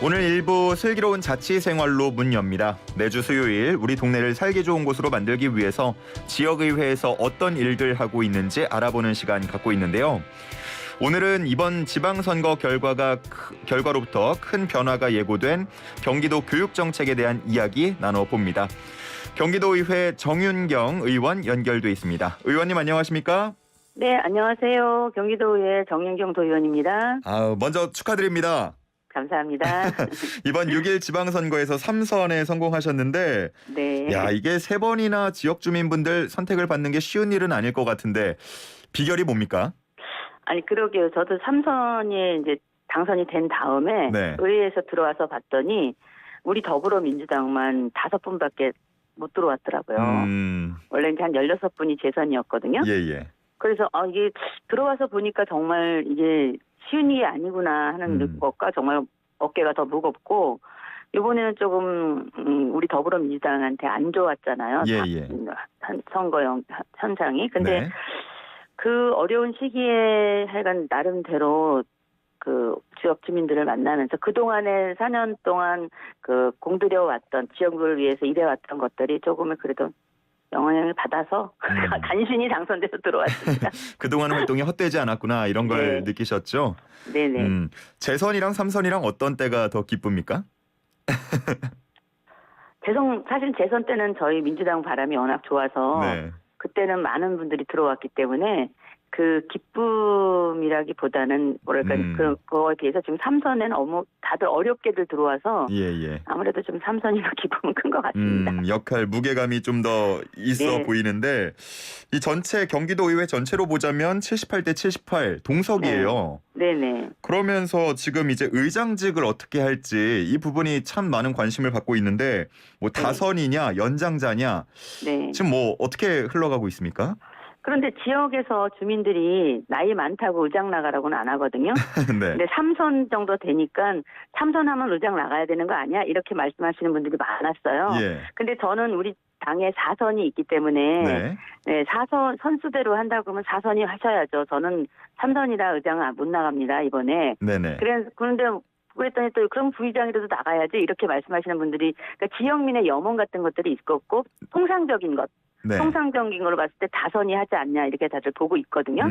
오늘 일부 슬기로운 자취 생활로 문 엽니다. 매주 수요일 우리 동네를 살기 좋은 곳으로 만들기 위해서 지역의회에서 어떤 일들 하고 있는지 알아보는 시간 갖고 있는데요. 오늘은 이번 지방선거 결과로부터 큰 변화가 예고된 경기도 교육정책에 대한 이야기 나눠봅니다. 경기도의회 정윤경 의원 연결돼 있습니다. 의원님 안녕하십니까? 네, 안녕하세요. 경기도의회 정윤경 도의원입니다. 먼저 축하드립니다. 감사합니다. 이번 6일 지방선거에서 3선에 성공하셨는데 네. 야, 이게 3번이나 지역 주민분들 선택을 받는 게 쉬운 일은 아닐 것 같은데 비결이 뭡니까? 아니, 그러게요. 저도 3선에 이제 당선이 된 다음에 네. 의회에서 들어와서 봤더니 우리 더불어민주당만 5분밖에 못 들어왔더라고요. 원래 이제 한 16분이 재선이었거든요. 예. 그래서 이게 들어와서 보니까 정말 이게 쉬운 일이 아니구나 하는 것과 정말 어깨가 더 무겁고, 이번에는 조금 우리 더불어민주당한테 안 좋았잖아요. 예. 선거 현장이. 근데 네. 그 어려운 시기에 하여간 나름대로 그 지역 주민들을 만나면서 그동안에 4년 동안 그 공들여 왔던, 지역을 위해서 일해왔던 것들이 조금은 그래도 영향을 받아서 간신히 당선돼서 들어왔습니다. 그동안 활동이 헛되지 않았구나 이런 걸 네. 느끼셨죠? 네네. 재선이랑 3선이랑 어떤 때가 더 기쁩니까? 사실 재선 때는 저희 민주당 바람이 워낙 좋아서 네. 그때는 많은 분들이 들어왔기 때문에 그 기쁨이라기보다는 뭐랄까 그거에 비해서 지금 3선에는 너무 다들 어렵게들 들어와서 예. 아무래도 좀 3선이 더 기쁨은 큰 것 같습니다. 역할 무게감이 좀 더 있어 네. 보이는데 이 전체 경기도의회 전체로 보자면 78대 78 동석이에요. 네네. 그러면서 지금 이제 의장직을 어떻게 할지 이 부분이 참 많은 관심을 받고 있는데 뭐 다선이냐 연장자냐 네. 지금 뭐 어떻게 흘러가고 있습니까? 그런데 지역에서 주민들이 나이 많다고 의장 나가라고는 안 하거든요. 네. 근데 3선 정도 되니까 3선 하면 의장 나가야 되는 거 아니야? 이렇게 말씀하시는 분들이 많았어요. 예. 근데 저는 우리 당에 4선이 있기 때문에 네. 4선 선수대로 한다고 그러면 4선이 하셔야죠. 저는 3선이라 의장 못 나갑니다, 이번에. 네네. 그런데 그랬더니 또 그럼 부의장이라도 나가야지 이렇게 말씀하시는 분들이, 그러니까 지역민의 염원 같은 것들이 있었고 통상적인 것. 네. 통상적인 걸로 봤을 때 다선이 하지 않냐 이렇게 다들 보고 있거든요.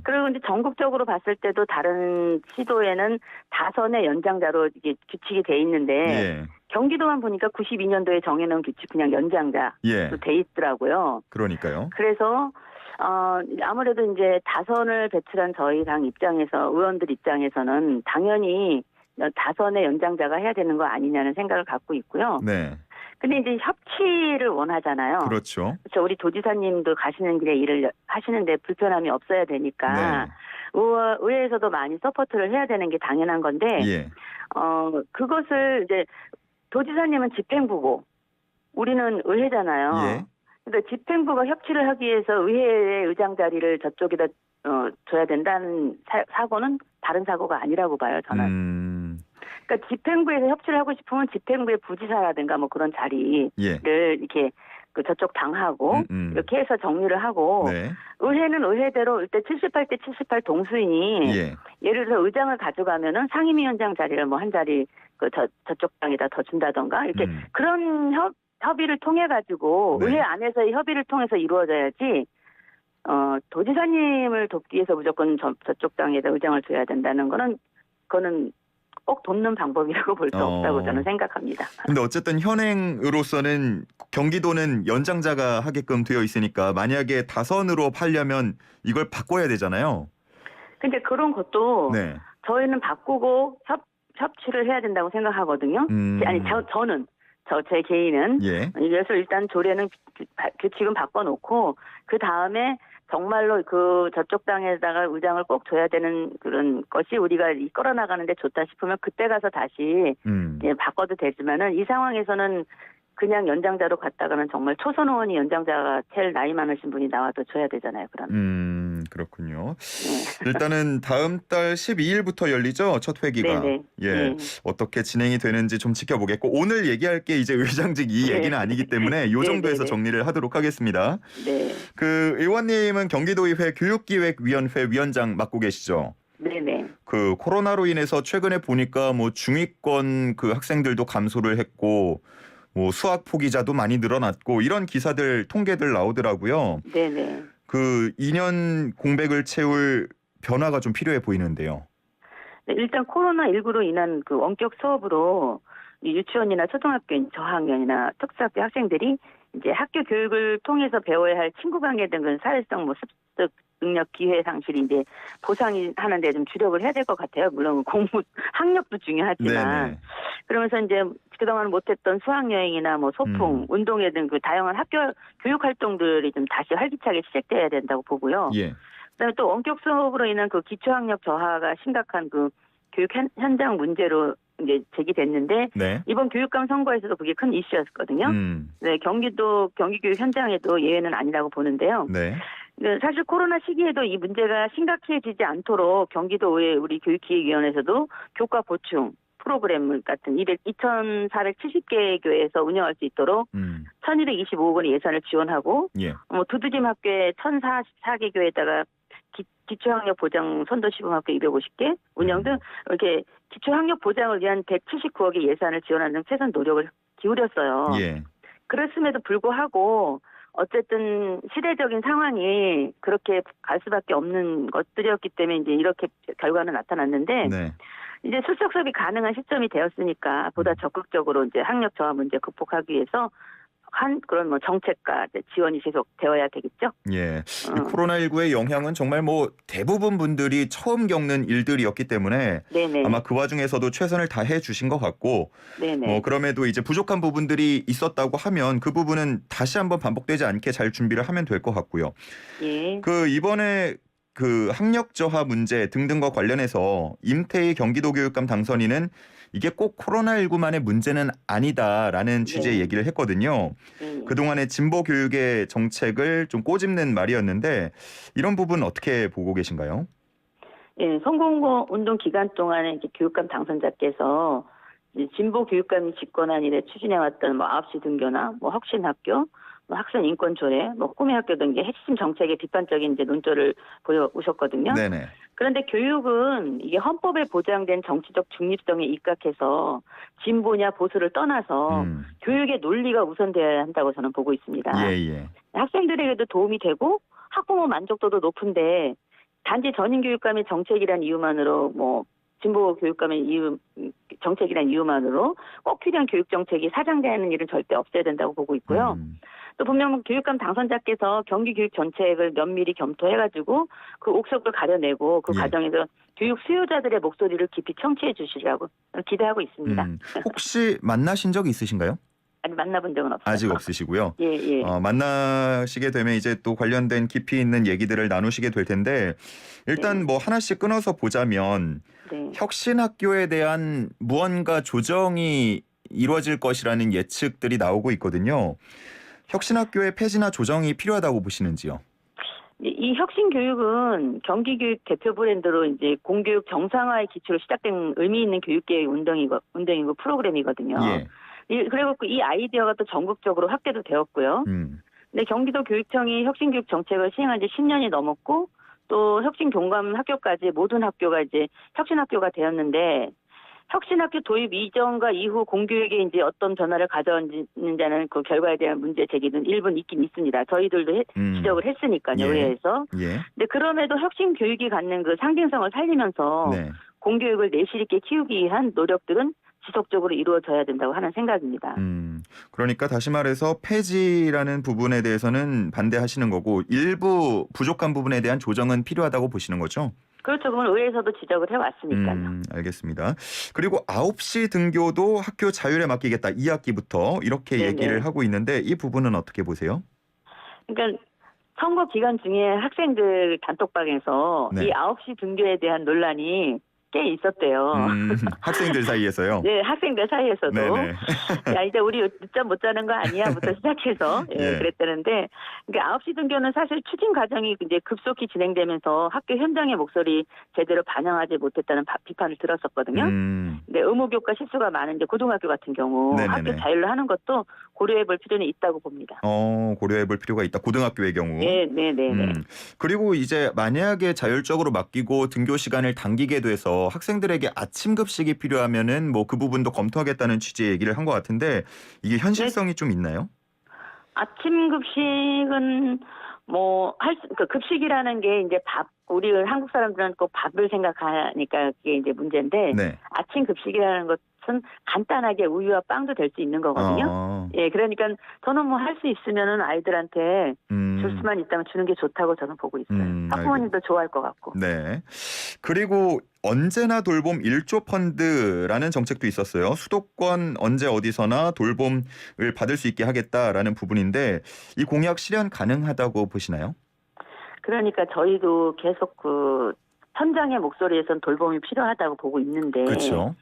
그리고 이제 전국적으로 봤을 때도 다른 시도에는 다선의 연장자로 이게 규칙이 돼 있는데 예. 경기도만 보니까 92년도에 정해놓은 규칙 그냥 연장자로 돼 있더라고요. 그러니까요. 그래서 아무래도 이제 다선을 배출한 저희 당 입장에서, 의원들 입장에서는 당연히 다선의 연장자가 해야 되는 거 아니냐는 생각을 갖고 있고요. 네. 근데 이제 협치를 원하잖아요. 그렇죠. 그래서 우리 도지사님도 가시는 길에 일을 하시는데 불편함이 없어야 되니까 의회에서도 많이 서포트를 해야 되는 게 당연한 건데 예. 그것을 이제 도지사님은 집행부고 우리는 의회잖아요. 예. 근데 집행부가 협치를 하기 위해서 의회의 의장 자리를 저쪽에다 줘야 된다는 사고는 다른 사고가 아니라고 봐요, 저는. 그러니까 집행부에서 협치를 하고 싶으면 집행부의 부지사라든가 뭐 그런 자리를 이렇게 그 저쪽 당하고 이렇게 해서 정리를 하고 의회는 의회대로 일단 78대 78 동수인이 예를 들어서 의장을 가져가면은 상임위원장 자리를 뭐 한 자리 그 저쪽 당에다 더 준다던가 이렇게 그런 협의를 통해 가지고 의회 안에서의 협의를 통해서 이루어져야지 도지사님을 돕기 위해서 무조건 저쪽 당에다 의장을 줘야 된다는 그거는 꼭 돕는 방법이라고 볼 수 없다고 저는 생각합니다. 근데 어쨌든 현행으로서는 경기도는 연장자가 하게끔 되어 있으니까 만약에 다선으로 팔려면 이걸 바꿔야 되잖아요. 근데 그런 것도 저희는 바꾸고 협치를 해야 된다고 생각하거든요. 아니 저는 제 개인은 그래서 일단 조례는 규칙은 바꿔놓고 그 다음에 정말로 그 저쪽 당에다가 의장을 꼭 줘야 되는 그런 것이 우리가 이끌어 나가는데 좋다 싶으면 그때 가서 다시 바꿔도 되지만은 이 상황에서는 그냥 연장자로 갔다가는 정말 초선 의원이 연장자가 제일 나이 많으신 분이 나와도 줘야 되잖아요. 그럼. 그렇군요. 일단은 다음 달 12일부터 열리죠. 첫 회기가. 어떻게 진행이 되는지 좀 지켜보겠고 오늘 얘기할 게 이제 의장직 이 얘기는 아니기 때문에 이 정도에서 정리를 하도록 하겠습니다. 그 의원님은 경기도의회 교육기획위원회 위원장 맡고 계시죠? 네네. 그 코로나로 인해서 최근에 보니까 뭐 중위권 그 학생들도 감소를 했고 뭐 수학 포기자도 많이 늘어났고 이런 기사들 통계들 나오더라고요. 네네. 그 2년 공백을 채울 변화가 좀 필요해 보이는데요. 네, 일단 코로나19로 인한 그 원격 수업으로 이 유치원이나 초등학교 저학년이나 특수학교 학생들이 이제 학교 교육을 통해서 배워야 할 친구 관계 등은 사회성 뭐 습득 능력 기회 상실이 이제 보상이 하는데 좀 주력을 해야 될 것 같아요. 물론 공부 학력도 중요하지만 네네. 그러면서 이제 그동안 못했던 수학 여행이나 뭐 소풍, 운동회 등 그 다양한 학교 교육 활동들이 좀 다시 활기차게 시작돼야 된다고 보고요. 예. 그다음에 또 원격 수업으로 인한 그 기초학력 저하가 심각한 그 교육 현장 문제로 이제 제기됐는데 네. 이번 교육감 선거에서도 그게 큰 이슈였거든요. 네, 경기교육 현장에도 예외는 아니라고 보는데요. 네. 네, 사실 코로나 시기에도 이 문제가 심각해지지 않도록 경기도의 우리 교육기획위원회에서도 교과 보충 프로그램 같은 2,470개 교회에서 운영할 수 있도록 1,225억 원의 예산을 지원하고 예. 두드림 학교에 1,044개 교회에다가 기초학력 보장 선도 시범학교 250개 운영 등 이렇게 기초학력 보장을 위한 179억의 예산을 지원하는 등 최선 노력을 기울였어요. 예. 그랬음에도 불구하고 어쨌든 시대적인 상황이 그렇게 갈 수밖에 없는 것들이었기 때문에 이제 이렇게 결과는 나타났는데 네. 이제 출석 수업이 가능한 시점이 되었으니까 보다 적극적으로 이제 학력 저하 문제 극복하기 위해서 한 그런 뭐 정책과 지원이 계속 되어야 되겠죠. 예. 이 코로나19의 영향은 정말 뭐 대부분 분들이 처음 겪는 일들이었기 때문에 네네. 아마 그 와중에서도 최선을 다해 주신 것 같고 네네. 뭐 그럼에도 이제 부족한 부분들이 있었다고 하면 그 부분은 다시 한번 반복되지 않게 잘 준비를 하면 될 것 같고요. 예. 그 이번에 그 학력 저하 문제 등등과 관련해서 임태희 경기도교육감 당선인은 이게 꼭 코로나19만의 문제는 아니다라는 취지의 네. 얘기를 했거든요. 그동안의 진보 교육의 정책을 좀 꼬집는 말이었는데 이런 부분 어떻게 보고 계신가요? 예, 선거운동 기간 동안에 이제 교육감 당선자께서 이제 진보 교육감이 집권한 이래 추진해왔던 뭐 9시 등교나 뭐 혁신학교, 뭐 학생 인권 조례, 뭐 꿈의 학교 등의 핵심 정책의 비판적인 이제 논조를 보여오셨거든요. 네네. 그런데 교육은 이게 헌법에 보장된 정치적 중립성에 입각해서 진보냐 보수를 떠나서 교육의 논리가 우선되어야 한다고 저는 보고 있습니다. 예예. 학생들에게도 도움이 되고 학부모 만족도도 높은데 단지 전임 교육감의 정책이란 이유만으로 뭐 진보 교육감의 정책이란 이유만으로 꼭 필요한 교육 정책이 사장되는 일은 절대 없어야 된다고 보고 있고요. 또 분명 교육감 당선자께서 경기 교육 정책을 면밀히 검토해가지고 그 옥석을 가려내고 그 예. 과정에서 교육 수요자들의 목소리를 깊이 청취해 주시리라고 기대하고 있습니다. 혹시 만나신 적 있으신가요? 아니 만나본 적은 없어요. 아직 없으시고요. 예. 만나시게 되면 이제 또 관련된 깊이 있는 얘기들을 나누시게 될 텐데 일단 네. 뭐 하나씩 끊어서 보자면 네. 혁신학교에 대한 무언가 조정이 이루어질 것이라는 예측들이 나오고 있거든요. 혁신학교의 폐지나 조정이 필요하다고 보시는지요? 이 혁신 교육은 경기교육 대표 브랜드로 이제 공교육 정상화의 기초로 시작된 의미 있는 교육계획 운동이고 프로그램이거든요. 예. 그리고 이 아이디어가 또 전국적으로 확대도 되었고요. 근데 경기도 교육청이 혁신교육 정책을 시행한 지 10년이 넘었고 또 혁신 경감 학교까지 모든 학교가 이제 혁신학교가 되었는데 혁신학교 도입 이전과 이후 공교육에 이제 어떤 변화를 가져왔는지는 그 결과에 대한 문제 제기는 일부는 있긴 있습니다. 저희들도 지적을 했으니까요, 예. 의회에서. 예. 근데 그럼에도 혁신 교육이 갖는 그 상징성을 살리면서 네. 공교육을 내실 있게 키우기 위한 노력들은 지속적으로 이루어져야 된다고 하는 생각입니다. 그러니까 다시 말해서 폐지라는 부분에 대해서는 반대하시는 거고 일부 부족한 부분에 대한 조정은 필요하다고 보시는 거죠? 그렇죠. 그건 의회에서도 지적을 해왔으니까요. 알겠습니다. 그리고 9시 등교도 학교 자율에 맡기겠다. 2학기부터 이렇게 네네. 얘기를 하고 있는데 이 부분은 어떻게 보세요? 그러니까 선거 기간 중에 학생들 단톡방에서 네. 이 9시 등교에 대한 논란이 꽤 있었대요. 학생들 사이에서요? 네, 학생들 사이에서도. 네네. 야, 이제 우리 늦잠 못 자는 거 아니야?부터 시작해서 예. 그랬다는데, 그러니까 9시 등교는 사실 추진 과정이 이제 급속히 진행되면서 학교 현장의 목소리 제대로 반영하지 못했다는 비판을 들었었거든요. 근데 의무교과 실수가 많은 이제 고등학교 같은 경우 네네네. 학교 자율로 하는 것도 고려해볼 필요는 있다고 봅니다. 고려해볼 필요가 있다. 고등학교의 경우. 네. 그리고 이제 만약에 자율적으로 맡기고 등교 시간을 당기게 돼서 학생들에게 아침 급식이 필요하면은 뭐 그 부분도 검토하겠다는 취지의 얘기를 한 것 같은데 이게 현실성이 좀 있나요? 아침 급식은 그 급식이라는 게 이제 우리 한국 사람들은 꼭 밥을 생각하니까 그게 이제 문제인데, 네. 아침 급식이라는 것은 간단하게 우유와 빵도 될 수 있는 거거든요. 예, 그러니까 저는 뭐 할 수 있으면은 아이들한테 줄 수만 있다면 주는 게 좋다고 저는 보고 있어요. 학부모님도 좋아할 것 같고. 네. 그리고 언제나 돌봄 1조 펀드라는 정책도 있었어요. 수도권 언제 어디서나 돌봄을 받을 수 있게 하겠다라는 부분인데 이 공약 실현 가능하다고 보시나요? 그러니까 저희도 계속 그 현장의 목소리에선 돌봄이 필요하다고 보고 있는데, 그렇죠.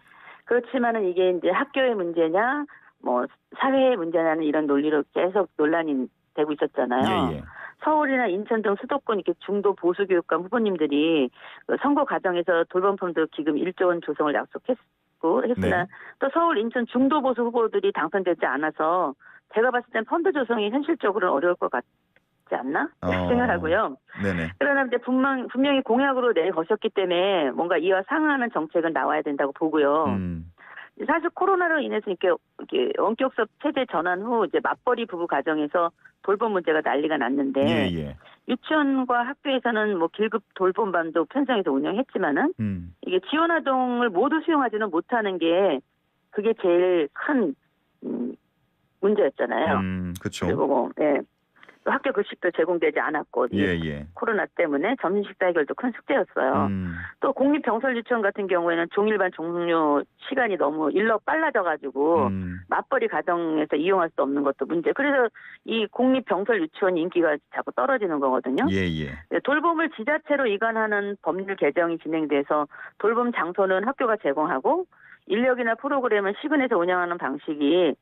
그렇지만은 이게 이제 학교의 문제냐, 뭐 사회의 문제냐는 이런 논리로 계속 논란이 되고 있었잖아요. 예. 서울이나 인천 등 수도권 이렇게 중도 보수 교육감 후보님들이 그 선거 과정에서 돌봄 펀드 기금 1조 원 조성을 약속했고 했으나 네. 또 서울, 인천 중도 보수 후보들이 당선되지 않아서 제가 봤을 땐 펀드 조성이 현실적으로는 어려울 것 같지 않나 생각을 하고요. 네네. 그러나 이제 분명히 공약으로 내거셨기 때문에 뭔가 이와 상응하는 정책은 나와야 된다고 보고요. 사실 코로나로 인해서 이렇게 원격 수업 체제 전환 후 이제 맞벌이 부부 가정에서 돌봄 문제가 난리가 났는데, 예. 유치원과 학교에서는 뭐 길급 돌봄반도 편성해서 운영했지만은 이게 지원 아동을 모두 수용하지는 못하는 게 그게 제일 큰 문제였잖아요. 그렇죠. 그리고 또 학교 급식도 제공되지 않았고, 코로나 때문에 점심식사 해결도 큰 숙제였어요. 또 공립병설 유치원 같은 경우에는 종일반 종료 시간이 너무 빨라져가지고 맞벌이 가정에서 이용할 수 없는 것도 문제. 그래서 이 공립병설 유치원 인기가 자꾸 떨어지는 거거든요. 돌봄을 지자체로 이관하는 법률 개정이 진행돼서 돌봄 장소는 학교가 제공하고 인력이나 프로그램은 시군에서 운영하는 방식이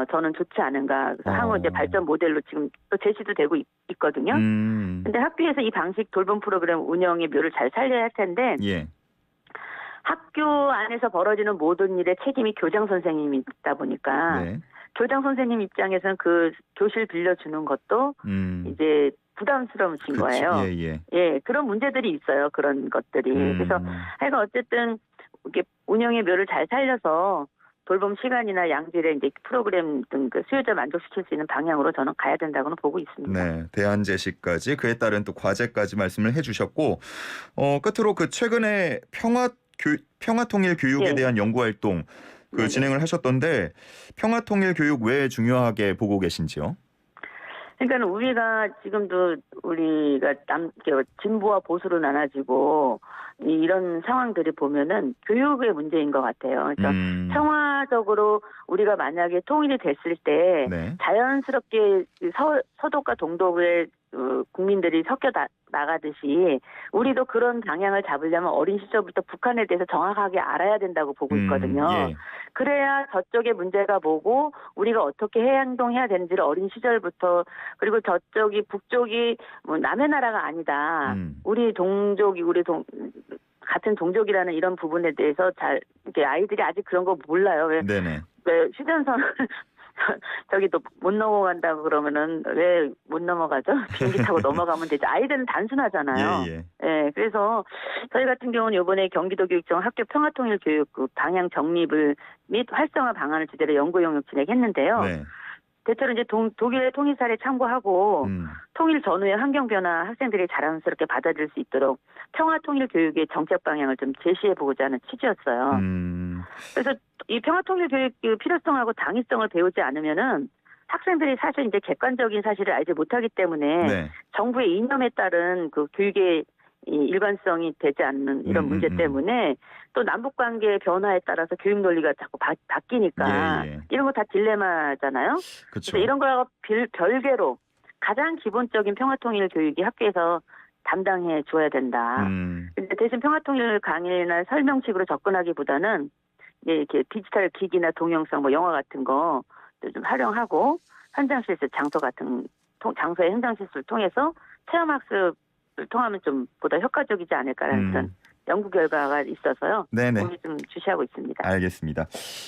저는 좋지 않은가. 그래서 향후 이제 발전 모델로 지금 또 제시도 되고 있거든요. 근데 학교에서 이 방식 돌봄 프로그램 운영의 묘를 잘 살려야 할 텐데, 학교 안에서 벌어지는 모든 일에 책임이 교장 선생님이 있다 보니까 교장 선생님 입장에서는 그 교실 빌려주는 것도 이제 부담스러우신 거예요. 그런 문제들이 있어요. 그런 것들이. 그래서 하여간 어쨌든 이렇게 운영의 묘를 잘 살려서 돌봄 시간이나 양질의 이제 프로그램 등 그 수요자 만족시킬 수 있는 방향으로 저는 가야 된다고는 보고 있습니다. 네, 대안 제시까지 그에 따른 또 과제까지 말씀을 해주셨고, 끝으로 그 최근에 평화통일 교육에 대한 연구 활동 진행을 하셨던데 평화통일 교육 왜 중요하게 보고 계신지요? 그러니까 우리가 지금도 우리가 진보와 보수로 나눠지고 이런 상황들이 보면은 교육의 문제인 것 같아요. 그러니까 평화적으로 우리가 만약에 통일이 됐을 때 자연스럽게 서독과 동독의 국민들이 섞여 나가듯이 우리도 그런 방향을 잡으려면 어린 시절부터 북한에 대해서 정확하게 알아야 된다고 보고 있거든요. 그래야 저쪽의 문제가 뭐고 우리가 어떻게 행동해야 되는지를 어린 시절부터, 그리고 저쪽이 북쪽이 뭐 남의 나라가 아니다. 우리 동족이 같은 동족이라는 이런 부분에 대해서 이렇게 아이들이 아직 그런 거 몰라요. 왜 휴전선 저기 또 못 넘어간다고 그러면은 왜 못 넘어가죠? 비행기 타고 넘어가면 되죠. 아이들은 단순하잖아요. 그래서 저희 같은 경우는 이번에 경기도교육청 학교 평화통일 교육 방향 정립을 및 활성화 방안을 주제로 연구 용역 진행했는데요. 대체로 이제 독일의 통일 사례 참고하고 통일 전후의 환경 변화 학생들이 자랑스럽게 받아들일 수 있도록 평화 통일 교육의 정책 방향을 좀 제시해보고자 하는 취지였어요. 그래서 이 평화 통일 교육 필요성하고 당위성을 배우지 않으면은 학생들이 사실 이제 객관적인 사실을 알지 못하기 때문에 정부의 이념에 따른 그 교육의 이 일관성이 되지 않는 이런 문제 때문에 또 남북관계의 변화에 따라서 교육 논리가 자꾸 바뀌니까 이런 거 다 딜레마잖아요. 그래서 이런 거하고 별개로 가장 기본적인 평화통일 교육이 학교에서 담당해 줘야 된다. 근데 대신 평화통일 강의나 설명식으로 접근하기보다는 이렇게 디지털 기기나 동영상, 뭐 영화 같은 거 좀 활용하고 현장 실습 장소 같은 장소의 현장 실습을 통해서 체험 학습을 통하면 좀 보다 효과적이지 않을까라는 그런 연구 결과가 있어서요. 네네. 오늘 좀 주시하고 있습니다. 알겠습니다.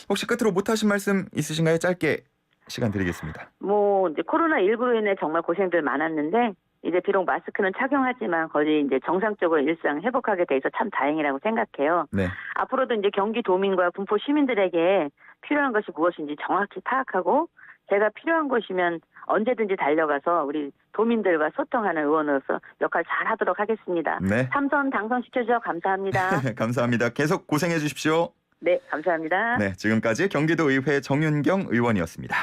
혹시 끝으로 못하신 말씀 있으신가요? 짧게 시간 드리겠습니다. 뭐 이제 코로나19로 인해 정말 고생들 많았는데 이제 비록 마스크는 착용하지만 거의 이제 정상적으로 일상 회복하게 돼서 참 다행이라고 생각해요. 네. 앞으로도 이제 경기도민과 군포 시민들에게 필요한 것이 무엇인지 정확히 파악하고 제가 필요한 곳이면 언제든지 달려가서 우리 도민들과 소통하는 의원으로서 역할 잘 하도록 하겠습니다. 네. 삼선 당선시켜주셔서 감사합니다. 감사합니다. 계속 고생해 주십시오. 네, 감사합니다. 네, 지금까지 경기도의회 정윤경 의원이었습니다.